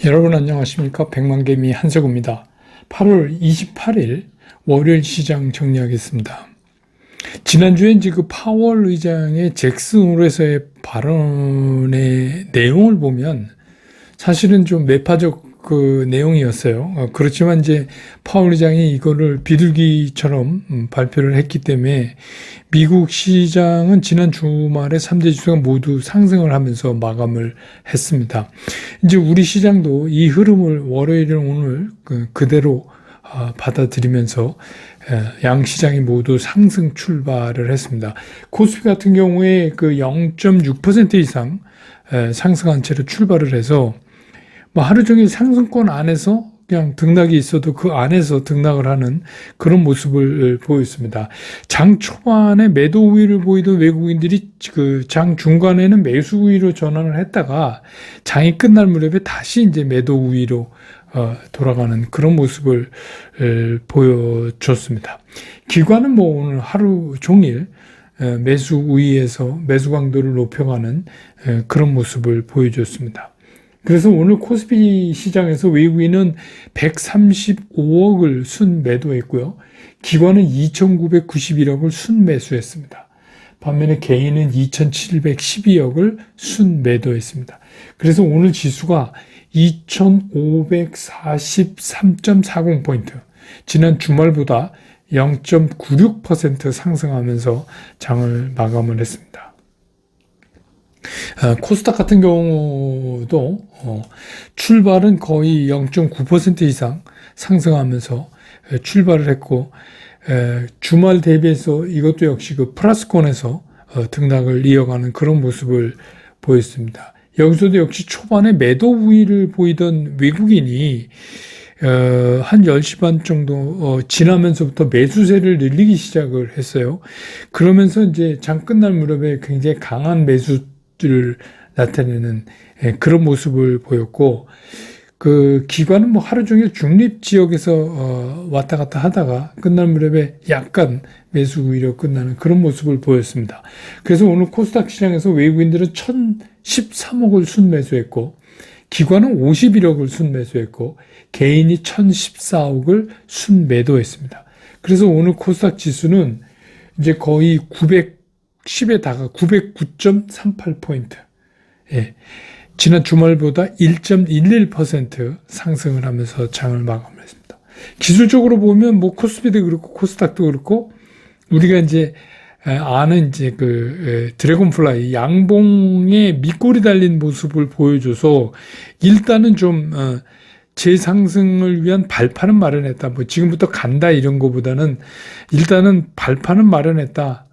여러분 안녕하십니까? 백만개미 한석우입니다. 8월 28일 월요일 시장 정리하겠습니다. 지난주에 이제 그 파월 의장의 잭슨홀에서의 발언의 내용을 보면 사실은 좀 매파적 그 내용이었어요. 그렇지만 이제 파월 의장이 이거를 비둘기처럼 발표를 했기 때문에 미국 시장은 지난 주말에 3대 지수가 모두 상승을 하면서 마감을 했습니다. 이제 우리 시장도 이 흐름을 월요일은 오늘 그대로 받아들이면서 양 시장이 모두 상승 출발을 했습니다. 코스피 같은 경우에 그 0.6% 이상 상승한 채로 출발을 해서 뭐 하루 종일 상승권 안에서 그냥 등락이 있어도 그 안에서 등락을 하는 그런 모습을 보였습니다. 장 초반에 매도 우위를 보이던 외국인들이 그 장 중간에는 매수 우위로 전환을 했다가 장이 끝날 무렵에 다시 이제 매도 우위로 돌아가는 그런 모습을 보여줬습니다. 기관은 뭐 오늘 하루 종일 매수 우위에서 매수 강도를 높여가는 그런 모습을 보여줬습니다. 그래서 오늘 코스피 시장에서 외국인은 135억을 순매도했고요. 기관은 2,991억을 순매수했습니다. 반면에 개인은 2,712억을 순매도했습니다. 그래서 오늘 지수가 2,543.40포인트, 지난 주말보다 0.96% 상승하면서 장을 마감을 했습니다. 코스닥 같은 경우도 출발은 거의 0.9% 이상 상승하면서 출발을 했고, 주말 대비해서 이것도 역시 그 플러스권에서 등락을 이어가는 그런 모습을 보였습니다. 여기서도 역시 초반에 매도 우위를 보이던 외국인이 한 10시 반 정도 지나면서부터 매수세를 늘리기 시작을 했어요. 그러면서 이제 장 끝날 무렵에 굉장히 강한 매수를 나타내는 그런 모습을 보였고, 그 기관은 뭐 하루 종일 중립 지역에서 왔다 갔다 하다가 끝날 무렵에 약간 매수 우위로 끝나는 그런 모습을 보였습니다. 그래서 오늘 코스닥 시장에서 외국인들은 1,013억을 순매수했고, 기관은 51억을 순매수했고, 개인이 1,014억을 순매도했습니다. 그래서 오늘 코스닥 지수는 이제 거의 910에 다가 909.38포인트. 예. 지난 주말보다 1.11% 상승을 하면서 장을 마감을 했습니다. 기술적으로 보면 뭐 코스피도 그렇고 코스닥도 그렇고 우리가 이제 아는 이제 그 드래곤플라이 양봉에 밑골이 달린 모습을 보여줘서 일단은 좀 재상승을 위한 발판은 마련했다. 뭐 지금부터 간다 이런 거보다는 일단은 발판은 마련했다.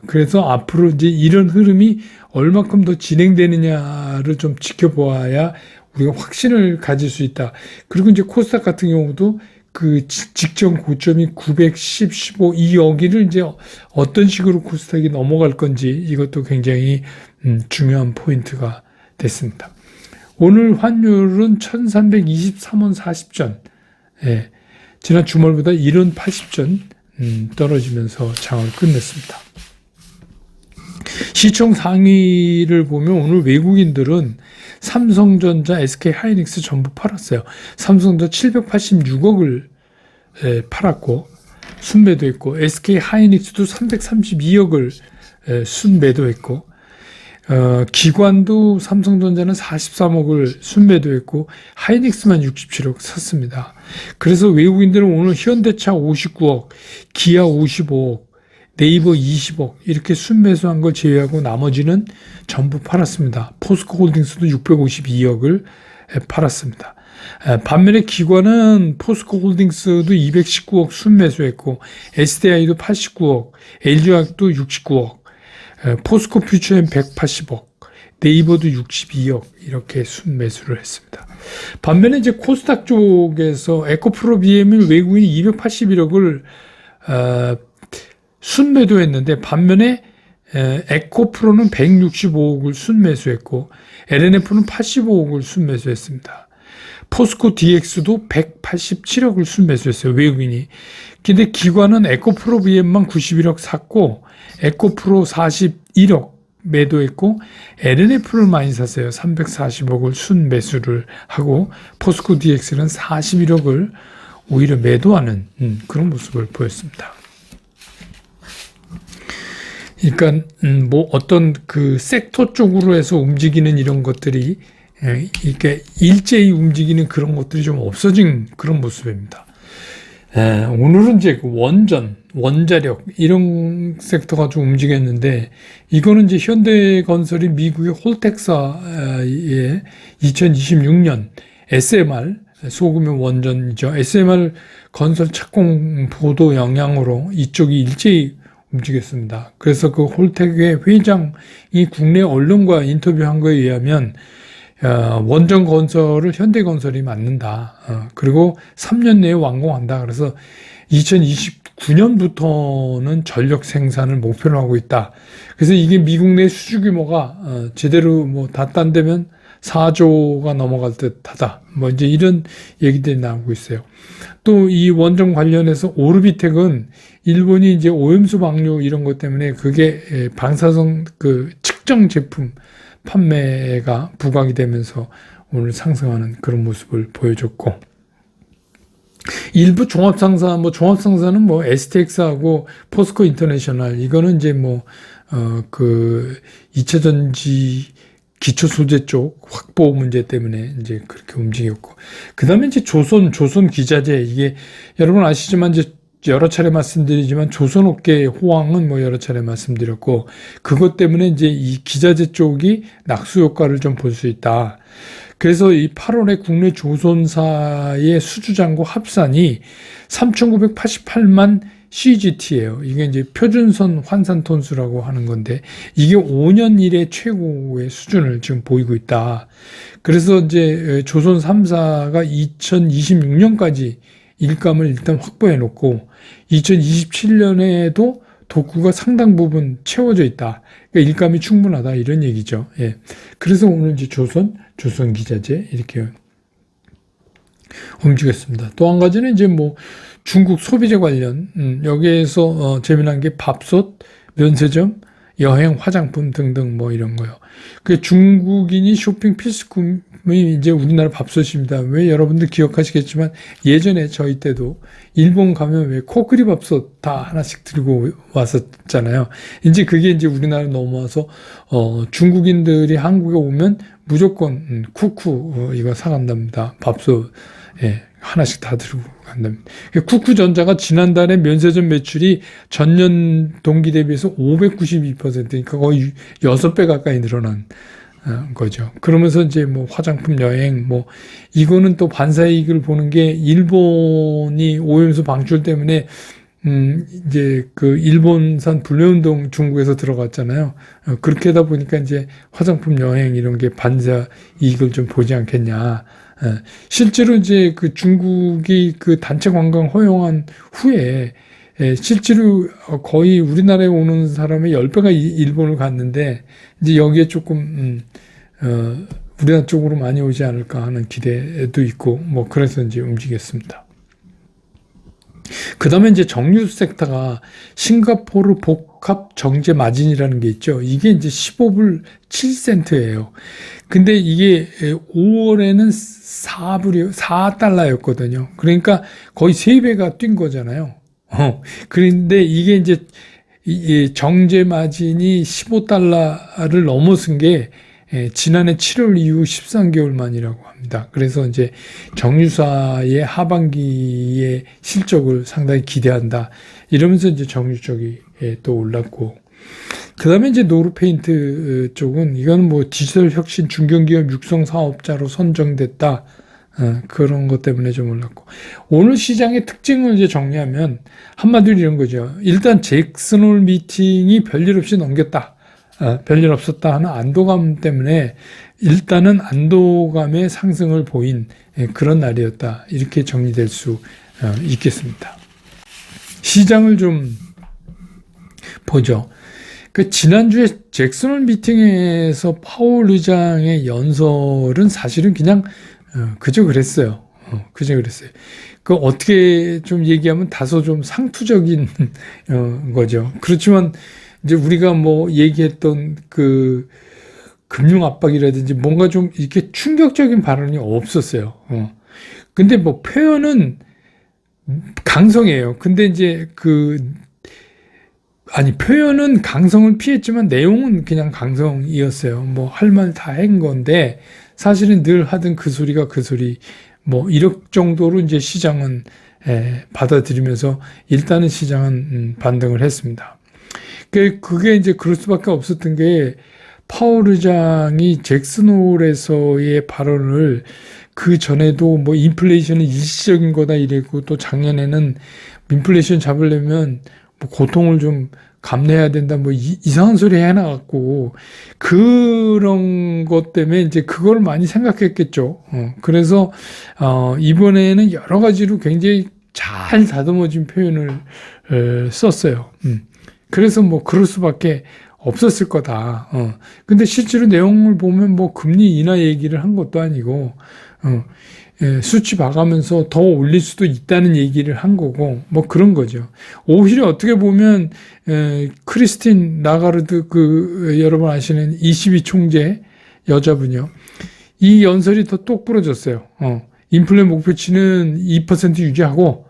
그래서 앞으로 이제 이런 흐름이 얼마큼 더 진행되느냐를 좀 지켜보아야 우리가 확신을 가질 수 있다. 그리고 이제 코스닥 같은 경우도 그 직전 고점이 910, 15, 이 여기를 이제 어떤 식으로 코스닥이 넘어갈 건지 이것도 굉장히 중요한 포인트가 됐습니다. 오늘 환율은 1323원 40전. 예, 지난 주말보다 1원 80전 떨어지면서 장을 끝냈습니다. 시총 상위를 보면 오늘 외국인들은 삼성전자, SK하이닉스 전부 팔았어요. 삼성전자 786억을 팔았고 순매도했고, SK하이닉스도 332억을 순매도했고, 기관도 삼성전자는 43억을 순매도했고 하이닉스만 67억 샀습니다. 그래서 외국인들은 오늘 현대차 59억, 기아 55억, 네이버 20억 이렇게 순매수한 걸 제외하고 나머지는 전부 팔았습니다. 포스코홀딩스도 652억을 팔았습니다. 반면에 기관은 포스코홀딩스도 219억 순매수했고, SDI도 89억, LG화학도 69억, 포스코퓨처엔 180억, 네이버도 62억 이렇게 순매수를 했습니다. 반면에 이제 코스닥 쪽에서 에코프로 BM을 외국인이 281억을 순매도했는데, 반면에 에코프로는 165억을 순매수했고 LNF는 85억을 순매수했습니다. 포스코 DX도 187억을 순매수했어요, 외국인이. 근데 기관은 에코프로 BM만 91억 샀고 에코프로 41억 매도했고 LNF를 많이 샀어요. 340억을 순 매수를 하고 포스코 DX는 41억을 오히려 매도하는 그런 모습을 보였습니다. 그러니까 뭐 어떤 그 섹터 쪽으로 해서 움직이는 이런 것들이 이렇게 일제히 움직이는 그런 것들이 좀 없어진 그런 모습입니다. 오늘은 이제 그 원자력 이런 섹터가 좀 움직였는데 이거는 이제 현대건설이 미국의 홀텍사의 2026년 SMR 소규모 원전이죠. SMR 건설 착공 보도 영향으로 이쪽이 일제히 움직였습니다. 그래서 그 홀텍의 회장이 국내 언론과 인터뷰한 거에 의하면 원전 건설을 현대건설이 맡는다. 그리고 3년 내에 완공한다. 그래서 2029년부터는 전력 생산을 목표로 하고 있다. 그래서 이게 미국 내 수주 규모가 제대로 뭐 다 딴되면 4조가 넘어갈 듯하다. 뭐 이제 이런 얘기들이 나오고 있어요. 또 이 원전 관련해서 오르비텍은 일본이 이제 오염수 방류 이런 것 때문에 그게 방사성 그 측정 제품 판매가 부각이 되면서 오늘 상승하는 그런 모습을 보여줬고, 일부 종합상사는 뭐 STX하고 포스코 인터내셔널 이거는 이제 그 2차 전지 기초 소재 쪽 확보 문제 때문에 이제 그렇게 움직였고, 그 다음에 이제 조선 기자재, 이게 여러분 아시지만 이제 여러 차례 말씀드리지만 조선업계 호황은 뭐 여러 차례 말씀드렸고, 그것 때문에 이제 이 기자재 쪽이 낙수 효과를 좀 볼 수 있다. 그래서 이 8월에 국내 조선사의 수주잔고 합산이 3,988만 CGT예요. 이게 이제 표준선 환산 톤수라고 하는 건데 이게 5년 이래 최고의 수준을 지금 보이고 있다. 그래서 이제 조선 3사가 2026년까지 일감을 일단 확보해 놓고 2027년에도 독구가 상당 부분 채워져 있다. 그러니까 일감이 충분하다 이런 얘기죠. 예. 그래서 오늘 이제 조선 기자재 이렇게 움직였습니다. 또 한 가지는 이제 뭐 중국 소비재 관련, 여기에서 재미난 게 밥솥, 면세점, 여행, 화장품 등등 뭐 이런 거요. 그 중국인이 쇼핑 필수품이 이제 우리나라 밥솥입니다. 왜 여러분들 기억하시겠지만 예전에 저희 때도 일본 가면 왜 코끼리 밥솥 다 하나씩 들고 왔었잖아요. 이제 그게 이제 우리나라 넘어와서 중국인들이 한국에 오면 무조건 쿠쿠 이거 사간답니다. 밥솥. 예, 하나씩 다 들고 간답니다. 쿠쿠전자가 지난달에 면세점 매출이 전년 동기 대비해서 592%, 그러니까 거의 6배 가까이 늘어난 거죠. 그러면서 이제 뭐 화장품, 여행, 뭐 이거는 또 반사이익을 보는 게 일본이 오염수 방출 때문에 이제 그 일본산 불매운동 중국에서 들어갔잖아요. 그렇게 하다 보니까 이제 화장품, 여행 이런 게 반사 이익을 좀 보지 않겠냐. 실제로 이제 그 중국이 그 단체 관광 허용한 후에 실제로 거의 우리나라에 오는 사람의 10배가 일본을 갔는데 이제 여기에 조금 우리나라 쪽으로 많이 오지 않을까 하는 기대도 있고 뭐 그래서 이제 움직였습니다. 그 다음에 이제 정유 섹터가 싱가포르 복합 정제 마진이라는 게 있죠. 이게 이제 15불 7센트예요. 근데 이게 5월에는 4달러였거든요. 그러니까 거의 3배가 뛴 거잖아요. 그런데 이게 이제 정제 마진이 15달러를 넘어선 게 지난해 7월 이후 13개월 만이라고 합니다. 그래서 이제 정유사의 하반기의 실적을 상당히 기대한다. 이러면서 이제 정유 쪽이 또 올랐고, 그 다음에 이제 노르페인트 쪽은 이건 뭐 디지털 혁신 중견기업 육성 사업자로 선정됐다. 그런 것 때문에 좀 올랐고, 오늘 시장의 특징을 이제 정리하면 한마디로 이런 거죠. 일단 잭슨홀 미팅이 별일 없이 넘겼다. 별일 없었다 하는 안도감 때문에 일단은 안도감의 상승을 보인 그런 날이었다. 이렇게 정리될 수 있겠습니다. 시장을 좀 보죠. 그 지난주에 잭슨홀 미팅에서 파월 의장의 연설은 사실은 그냥 그저 그랬어요. 그 어떻게 좀 얘기하면 다소 좀 상투적인 거죠. 그렇지만 이제 우리가 뭐 얘기했던 그 금융 압박이라든지 뭔가 좀 이렇게 충격적인 발언이 없었어요. 근데 뭐 표현은 강성이에요. 근데 이제 표현은 강성을 피했지만 내용은 그냥 강성이었어요. 뭐 할 말 다 한 건데 사실은 늘 하던 그 소리가 그 소리 뭐 이럴 정도로 이제 시장은 받아들이면서 일단은 시장은 반등을 했습니다. 그게 이제 그럴 수밖에 없었던 게 파월 의장이 잭슨홀에서의 발언을 그 전에도 뭐 인플레이션은 일시적인 거다 이랬고 또 작년에는 인플레이션 잡으려면 뭐 고통을 좀 감내해야 된다 뭐 이상한 소리 해놔갖고 그런 것 때문에 이제 그걸 많이 생각했겠죠. 그래서 이번에는 여러 가지로 굉장히 잘 다듬어진 표현을 썼어요. 그래서 뭐 그럴 수밖에 없었을 거다. 근데 실제로 내용을 보면 뭐 금리 인하 얘기를 한 것도 아니고 수치 봐가면서 더 올릴 수도 있다는 얘기를 한 거고 뭐 그런 거죠. 오히려 어떻게 보면 크리스틴 라가르드 여러분 아시는 ECB 총재 여자분이요. 이 연설이 더 똑부러졌어요. 인플레 목표치는 2% 유지하고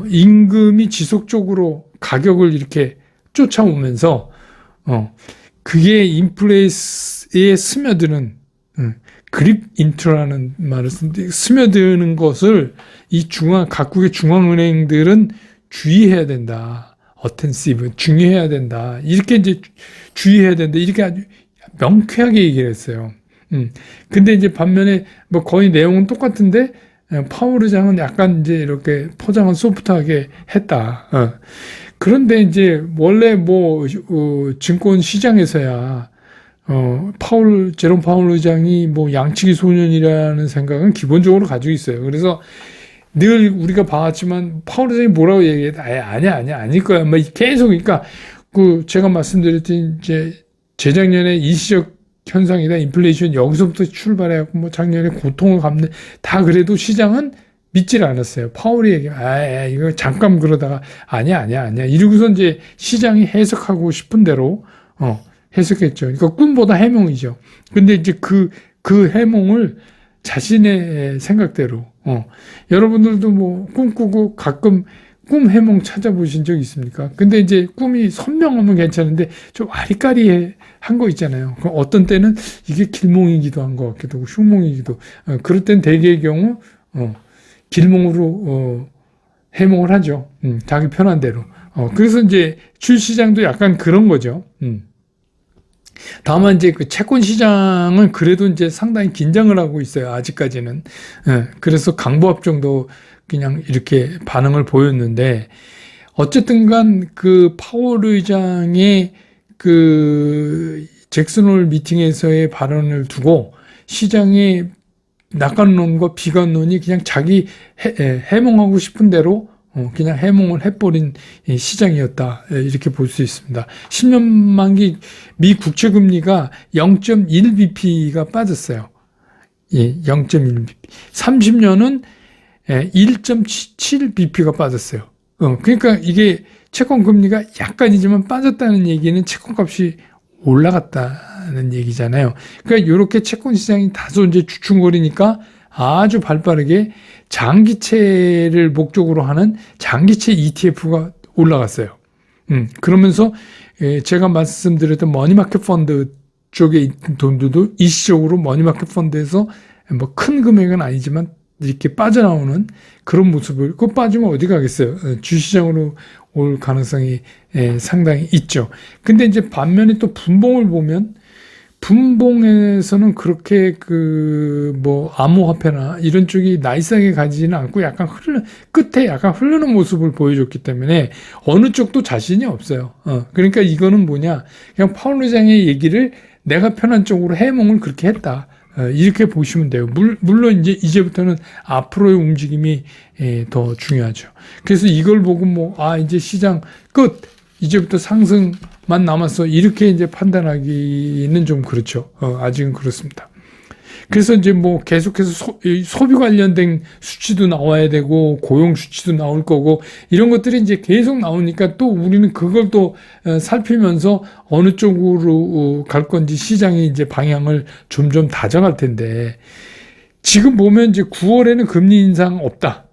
임금이 지속적으로 가격을 이렇게 쫓아오면서 그게 인플레이에 스며드는 그립 인트라는 말을 쓰는데 스며드는 것을 이 각국의 중앙은행들은 주의해야 된다. 어텐시브 중요해야 된다. 이렇게 이제 주의해야 된다. 이렇게 아주 명쾌하게 얘기를 했어요. 근데 이제 반면에 뭐 거의 내용은 똑같은데 파월 의장은 약간 이제 이렇게 포장은 소프트하게 했다. 그런데 이제 원래 뭐 증권 시장에서야 제롬 파월 의장이 뭐 양치기 소년이라는 생각은 기본적으로 가지고 있어요. 그래서 늘 우리가 봐왔지만 파월 의장이 뭐라고 얘기해? 아니야, 아닐 거야. 막 계속 그러니까 제가 말씀드렸던 이제 재작년에 일시적 현상이다. 인플레이션 여기서부터 출발해갖고 뭐 작년에 고통을 감내 다 그래도 시장은 믿질 않았어요. 파월이 이거 잠깐 그러다가 아니야. 이러고서 이제 시장이 해석하고 싶은 대로 해석했죠. 그러니까 꿈보다 해몽이죠. 근데 이제 그 해몽을 자신의 생각대로 여러분들도 뭐 꿈꾸고 가끔 꿈 해몽 찾아보신 적 있습니까? 근데 이제 꿈이 선명하면 괜찮은데 좀 아리까리한 거 있잖아요. 어떤 때는 이게 길몽이기도 한 것 같기도 하고 흉몽이기도 그럴 땐 대개의 경우 길몽으로 해몽을 하죠. 자기 편한 대로. 그래서 이제 주시장도 약간 그런 거죠. 다만 이제 그 채권 시장은 그래도 이제 상당히 긴장을 하고 있어요. 아직까지는. 그래서 강보합 정도 그냥 이렇게 반응을 보였는데 어쨌든 간 그 파월 의장의 그 잭슨홀 미팅에서의 발언을 두고 시장의 낙관론과 비관론이 그냥 자기 해몽하고 싶은 대로 그냥 해몽을 해버린 시장이었다. 이렇게 볼 수 있습니다. 10년 만기 미 국채 금리가 0.1bp가 빠졌어요. 0.1bp. 30년은 1.77bp가 빠졌어요. 그러니까 이게 채권 금리가 약간이지만 빠졌다는 얘기는 채권값이 올라갔다는 얘기잖아요. 그러니까 이렇게 채권 시장이 다소 이제 주춤거리니까 아주 발빠르게 장기채를 목적으로 하는 장기채 ETF가 올라갔어요. 그러면서 제가 말씀드렸던 머니마켓 펀드 쪽에 있는 돈들도 일시적으로 머니마켓 펀드에서 뭐 큰 금액은 아니지만 이렇게 빠져나오는 그런 모습을 그거 빠지면 어디 가겠어요. 주시장으로 올 가능성이 상당히 있죠. 근데 이제 반면에 또 분봉을 보면 분봉에서는 그렇게 뭐 암호화폐나 이런 쪽이 나이스하게 가지지는 않고 약간 끝에 약간 흐르는 모습을 보여줬기 때문에 어느 쪽도 자신이 없어요. 그러니까 이거는 뭐냐. 그냥 파월 의장의 얘기를 내가 편한 쪽으로 해몽을 그렇게 했다. 이렇게 보시면 돼요. 물론 이제부터는 앞으로의 움직임이 더 중요하죠. 그래서 이걸 보고 이제 시장 끝! 이제부터 상승만 남았어. 이렇게 이제 판단하기는 좀 그렇죠. 아직은 그렇습니다. 그래서 이제 뭐 계속해서 이 소비 관련된 수치도 나와야 되고 고용 수치도 나올 거고 이런 것들이 이제 계속 나오니까 또 우리는 그걸 또 살피면서 어느 쪽으로 갈 건지 시장이 이제 방향을 점점 다져갈 텐데 지금 보면 이제 9월에는 금리 인상 없다.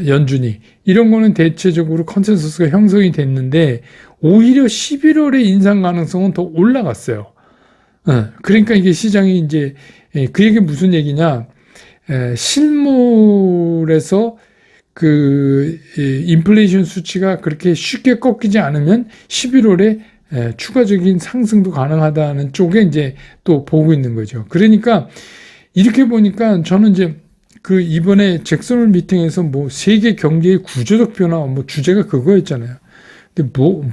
연준이. 이런 거는 대체적으로 컨센서스가 형성이 됐는데 오히려 11월에 인상 가능성은 더 올라갔어요. 그러니까 이게 시장이 이제 그 얘기 무슨 얘기냐? 실물에서 그 인플레이션 수치가 그렇게 쉽게 꺾이지 않으면 11월에 추가적인 상승도 가능하다는 쪽에 이제 또 보고 있는 거죠. 그러니까 이렇게 보니까 저는 이제 그 이번에 잭슨홀 미팅에서 뭐 세계 경제의 구조적 변화 뭐 주제가 그거였잖아요. 근데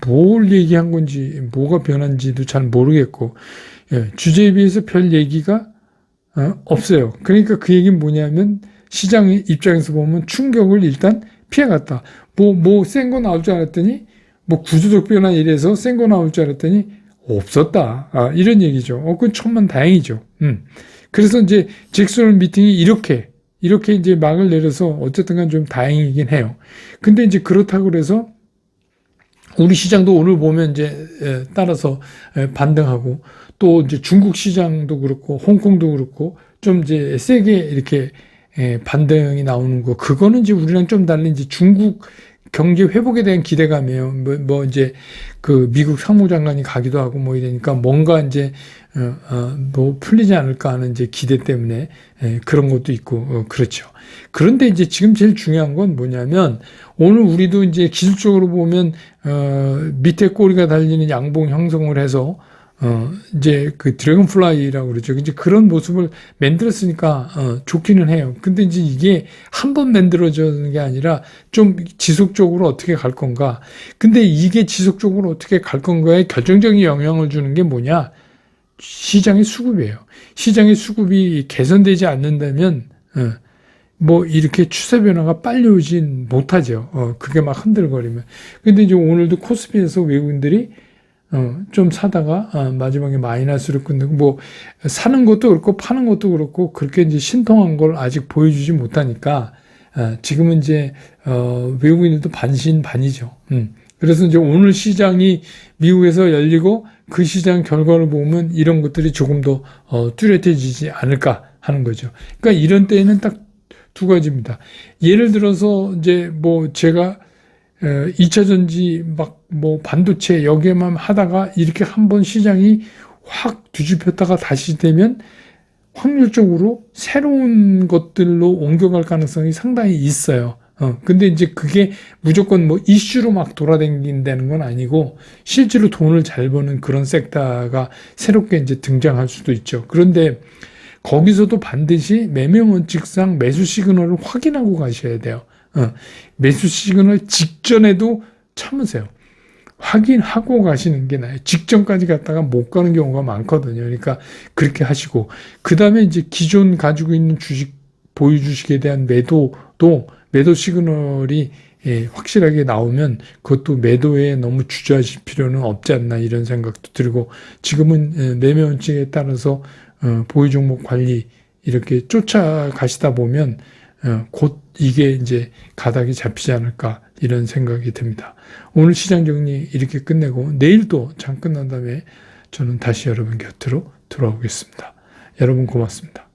뭘 얘기한 건지 뭐가 변한지도 잘 모르겠고 주제에 비해서 별 얘기가 없어요. 그러니까 그 얘기는 뭐냐면 시장의 입장에서 보면 충격을 일단 피해갔다. 센 거 나올 줄 알았더니 뭐 구조적 변화 이래서 센 거 나올 줄 알았더니 없었다. 이런 얘기죠. 그건 천만 다행이죠. 그래서 이제 잭슨 미팅이 이렇게 이제 막을 내려서 어쨌든 간 좀 다행이긴 해요. 근데 이제 그렇다고 그래서 우리 시장도 오늘 보면 이제 따라서 반등하고 또 이제 중국 시장도 그렇고 홍콩도 그렇고 좀 이제 세게 이렇게 반등이 나오는 거 그거는 이제 우리랑 좀 다른 이제 중국 경제 회복에 대한 기대감이에요. 뭐 이제 그 미국 상무장관이 가기도 하고 뭐 이러니까 뭔가 이제 뭐 풀리지 않을까 하는 이제 기대 때문에 그런 것도 있고 그렇죠. 그런데 이제 지금 제일 중요한 건 뭐냐면 오늘 우리도 이제 기술적으로 보면 밑에 꼬리가 달리는 양봉 형성을 해서 이제 그 드래곤플라이라고 그러죠. 이제 그런 모습을 만들었으니까 좋기는 해요. 근데 이제 이게 한 번 만들어지는 게 아니라 좀 지속적으로 어떻게 갈 건가. 근데 이게 지속적으로 어떻게 갈 건가에 결정적인 영향을 주는 게 뭐냐? 시장의 수급이에요. 시장의 수급이 개선되지 않는다면 뭐 이렇게 추세 변화가 빨리 오진 못하죠. 그게 막 흔들거리면. 근데 이제 오늘도 코스피에서 외국인들이 좀 사다가 마지막에 마이너스로 끝내고 뭐 사는 것도 그렇고 파는 것도 그렇고 그렇게 이제 신통한 걸 아직 보여주지 못하니까 지금은 이제 외국인들도 반신반의죠. 그래서 이제 오늘 시장이 미국에서 열리고 그 시장 결과를 보면 이런 것들이 조금 더 뚜렷해지지 않을까 하는 거죠. 그러니까 이런 때에는 딱 두 가지입니다. 예를 들어서 이제 뭐 제가 2차 전지 막 뭐 반도체 여기에만 하다가 이렇게 한번 시장이 확 뒤집혔다가 다시 되면 확률적으로 새로운 것들로 옮겨갈 가능성이 상당히 있어요. 근데 이제 그게 무조건 뭐 이슈로 막 돌아다닌다는 건 아니고 실제로 돈을 잘 버는 그런 섹터가 새롭게 이제 등장할 수도 있죠. 그런데 거기서도 반드시 매매 원칙상 매수 시그널을 확인하고 가셔야 돼요. 매수 시그널 직전에도 참으세요. 확인하고 가시는 게 나아요. 직전까지 갔다가 못 가는 경우가 많거든요. 그러니까 그렇게 하시고 그 다음에 이제 기존 가지고 있는 주식 보유 주식에 대한 매도 시그널이 확실하게 나오면 그것도 매도에 너무 주저하실 필요는 없지 않나 이런 생각도 들고 지금은 매매 원칙에 따라서 보유 종목 관리 이렇게 쫓아가시다 보면 곧 이게 이제 가닥이 잡히지 않을까 이런 생각이 듭니다. 오늘 시장 정리 이렇게 끝내고 내일도 장 끝난 다음에 저는 다시 여러분 곁으로 돌아오겠습니다. 여러분 고맙습니다.